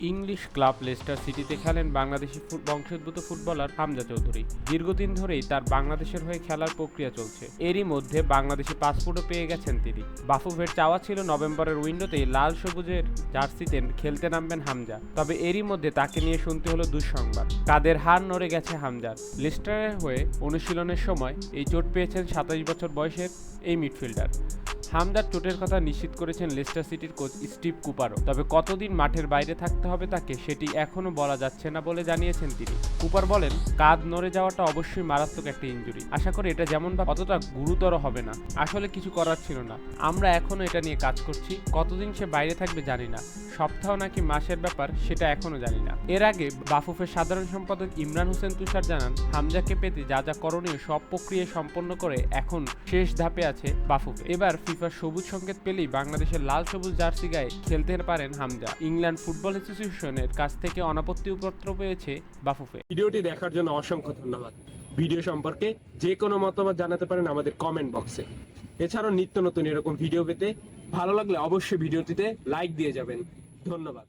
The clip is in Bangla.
ইংলিশ ক্লাব লেস্টার সিটিতে খেলেন বাংলাদেশি বংশোদ্ভূত ফুটবলার হামজা চৌধুরী। দীর্ঘদিন ধরেই তার বাংলাদেশের হয়ে খেলার প্রক্রিয়া চলছে। এরই মধ্যে বাংলাদেশি পাসপোর্টও পেয়ে গেছেন তিনি। বাফুফের চাওয়া ছিল নভেম্বরের উইন্ডোতেই লাল সবুজের জার্সিতে খেলতে নামবেন হামজা, তবে এরই মধ্যে তাকে নিয়ে শুনতে হলো দুঃসংবাদ। কাদের হাড় নড়ে গেছে হামজার। লেস্টারের হয়ে অনুশীলনের সময় এই চোট পেয়েছেন ২৭ বছর বয়সের এই মিডফিল্ডার। হামজার চোটের কথা নিশ্চিত করেছেন লেস্টার সিটির কোচ স্টিভ কুপারও, তবে কতদিন মাঠের বাইরে থাকতে হবে তাকে সেটি এখনও বলা যাচ্ছে না বলে জানিয়েছেন তিনি। কুপার বলেন, কাঁধ নড়ে যাওয়াটা অবশ্যই মারাত্মক একটা ইনজুরি। আশা করি এটা যেমন বা অতটা গুরুতর হবে না। আসলে কিছু করার ছিল না, আমরা এখনও এটা নিয়ে কাজ করছি। কতদিন সে বাইরে থাকবে জানি না, সপ্তাহ নাকি মাসের ব্যাপার সেটা এখনও জানি না। এর আগে বাফুফের সাধারণ সম্পাদক ইমরান হোসেন তুষার জানান, হামজাকে পেতে যা যা করণীয় সব প্রক্রিয়া সম্পন্ন করে এখন শেষ ধাপে আছে বাফুফে। এবার ফিফার সবুজ সংকেত পেলেই বাংলাদেশের লাল সবুজ জার্সি গায়ে খেলতে পারেন হামজা। ইংল্যান্ড ফুটবল অ্যাসোসিয়েশনের কাছ থেকে অনাপত্তিপত্র পেয়েছে বাফুফে। ভিডিওটি দেখার জন্য অসংখ্য ধন্যবাদ। ভিডিও সম্পর্কে যে কোনো মতামত জানাতে পারেন আমাদের কমেন্ট বক্সে। এছাড়াও নিত্য নতুন এরকম ভিডিও পেতে ভালো লাগলে অবশ্যই ভিডিওটিতে লাইক দিয়ে যাবেন। ধন্যবাদ।